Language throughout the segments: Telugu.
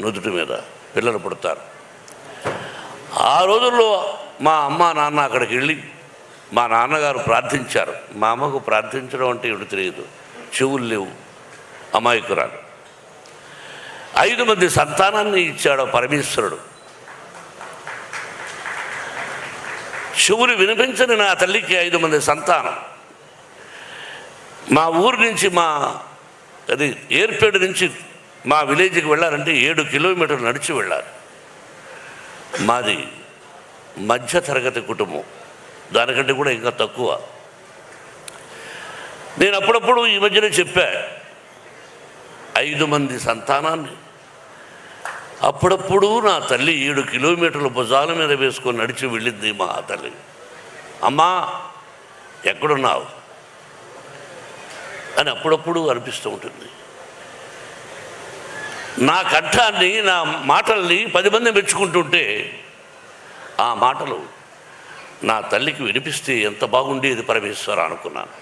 నుదుటి మీద పిల్లలు పుడతారు. ఆ రోజుల్లో మా అమ్మ నాన్న అక్కడికి వెళ్ళి మా నాన్నగారు ప్రార్థించారు. మా అమ్మకు ప్రార్థించడం అంటే ఏమిటి తెలియదు, చెవులు లేవు, అమాయకురాలు. 5 మంది సంతానాన్ని ఇచ్చాడు పరమేశ్వరుడు. చెవులు వినిపించని నా తల్లికి 5 మంది సంతానం. మా ఊరు నుంచి అది ఏర్పేడు నుంచి మా విలేజ్కి వెళ్ళాలంటే 7 కిలోమీటర్లు నడిచి వెళ్ళాలి. మాది మధ్యతరగతి కుటుంబం, దానికంటే కూడా ఇంకా తక్కువ. నేను అప్పుడప్పుడు ఈ మధ్యనే చెప్పా, 5 మంది సంతానాన్ని అప్పుడప్పుడు నా తల్లి 7 కిలోమీటర్ల భుజాల మీద వేసుకొని నడిచి వెళ్ళింది మా తల్లి. అమ్మా ఎక్కడున్నావు అని అప్పుడప్పుడు అనిపిస్తూ ఉంటుంది. నా కంఠాన్ని, నా మాటల్ని 10 మంది మెచ్చుకుంటుంటే ఆ మాటలు నా తల్లికి వినిపిస్తే ఎంత బాగుండేది పరమేశ్వర అనుకున్నాను.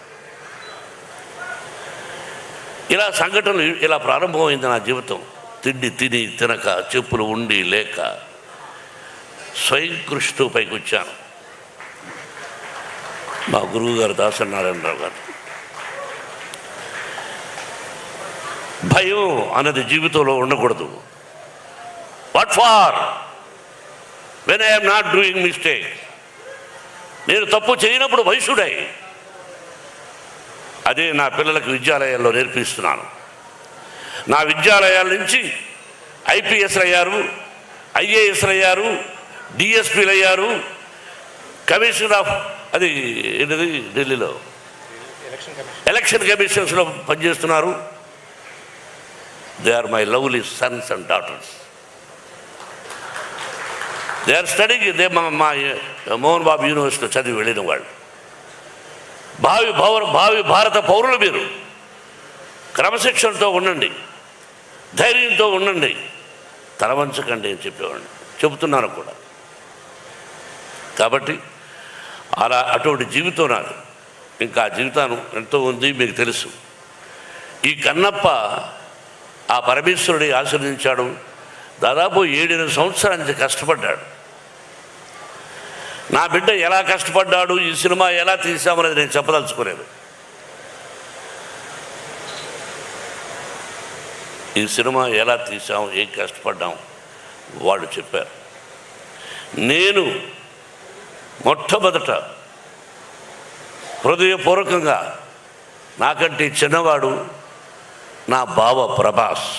ఇలా సంఘటనలు ఇలా ప్రారంభమైంది నా జీవితం. తిండి తిని తినక, చెప్పులు ఉండి లేక స్వయం కృషితో పైకి వచ్చాను. మా గురువుగారు దాసనారాయణరావు గారు, భయం అన్నది జీవితంలో ఉండకూడదు. What for when I'm not doing mistake. నేను తప్పు చేయనప్పుడు వయసుడై అదే నా పిల్లలకు విద్యాలయాల్లో నేర్పిస్తున్నాను. నా విద్యాలయాల నుంచి ఐపీఎస్లు అయ్యారు, ఐఏఎస్లు అయ్యారు, డిఎస్పీలు అయ్యారు, కమిషనర్ ఆఫ్ అది ఏంటిది ఢిల్లీలో ఎలక్షన్ కమిషన్స్లో పనిచేస్తున్నారు. They are my lovely sons and daughters. They are studying. మా మోహన్ బాబు యూనివర్సిటీలో చదివి వెళ్ళిన వాళ్ళు. భావి భారత పౌరులు మీరు. క్రమశిక్షణతో ఉండండి, ధైర్యంతో ఉండండి, తలవంచకండి అని చెప్పేవాడిని, చెబుతున్నాను కూడా. కాబట్టి అటువంటి జీవితం నాది. ఇంకా జీవితాన్ని ఎంతో ఉంది, మీకు తెలుసు. ఈ కన్నప్ప ఆ పరమేశ్వరుడి ఆశీర్వదించాడు. దాదాపు 7-8 సంవత్సరాల నుంచి కష్టపడ్డాడు. నా బిడ్డ ఎలా కష్టపడ్డాడు, ఈ సినిమా ఎలా తీసామనేది నేను చెప్పదలుచుకోలేదు. ఈ సినిమా ఎలా తీసాం, ఏం కష్టపడ్డాం వాళ్ళు చెప్పారు. నేను మొట్టమొదట హృదయపూర్వకంగా, నాకంటే చిన్నవాడు నా బావ ప్రభాస్.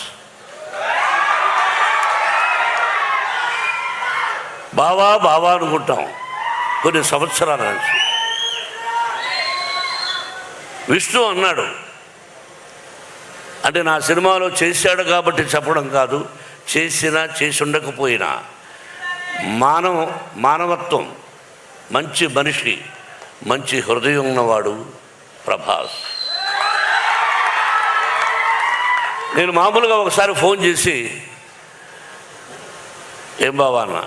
బావా అనుకుంటాం కొన్ని సంవత్సరాల నుంచి. విష్ణు అన్నాడు, అంటే నా సినిమాలో చేశాడు కాబట్టి చెప్పడం కాదు, చేసినా చేసి ఉండకపోయినా మానవత్వం, మంచి మనిషి, మంచి హృదయం ఉన్నవాడు ప్రభాస్. నేను మామూలుగా ఒకసారి ఫోన్ చేసి, ఏం బావా అన్నా,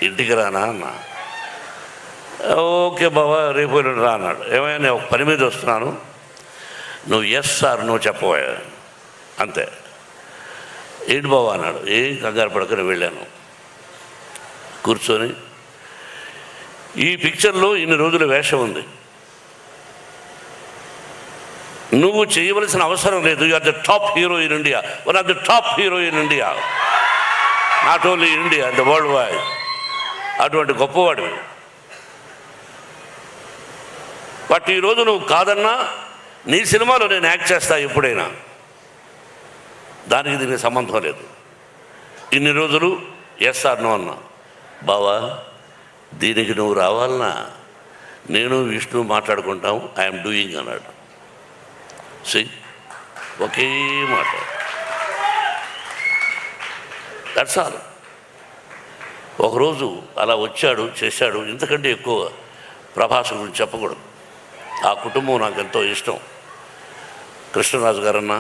ఇంటికి రానా అన్నా. ఓకే బావా, రేపు రా అన్నాడు. ఏమైనా నేను ఒక పని మీద వస్తున్నాను, నువ్వు ఎస్ సార్ నువ్వు చెప్పబోయా అంతే. ఏంటి బావా అన్నాడు. ఏం కంగారు పడకనే వెళ్ళాను. కూర్చొని, ఈ పిక్చర్లో ఇన్ని రోజుల వేషం ఉంది, నువ్వు చేయవలసిన అవసరం లేదు. You are the top hero in India, one of the top hero in India, not only India, the world wide. అటువంటి గొప్పవాడు. బట్ ఈరోజు నువ్వు కాదన్నా, నీ సినిమాలో నేను యాక్ట్ చేస్తా ఎప్పుడైనా, దానికి దీనికి సంబంధం లేదు. ఇన్ని రోజులు ఎస్ఆర్ నో అన్నా. బావా దీనికి నువ్వు రావాలన్నా నేను విష్ణు మాట్లాడుకుంటాం, ఐఎమ్ డూయింగ్ అన్నాడు. ఒకే మాట, దట్స్ ఆల్. ఒకరోజు అలా వచ్చాడు, చేశాడు. ఇంతకంటే ఎక్కువ ప్రభాస్ గురించి చెప్పకూడదు. ఆ కుటుంబం నాకు ఎంతో ఇష్టం. కృష్ణరాజు గారన్నా,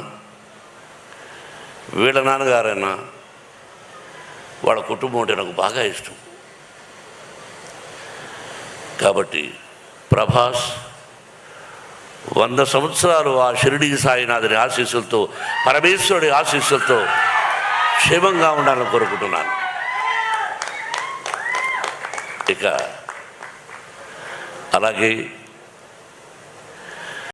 వీళ్ళ నాన్నగారన్నా, వాళ్ళ కుటుంబం అంటే నాకు బాగా ఇష్టం. కాబట్టి ప్రభాస్ 100 సంవత్సరాలు ఆ షిరిడీ సాయినాథుని ఆశీస్సులతో, పరమేశ్వరుడి ఆశీస్సులతో క్షేమంగా ఉండాలని కోరుకుంటున్నాను. ఇక అలాగే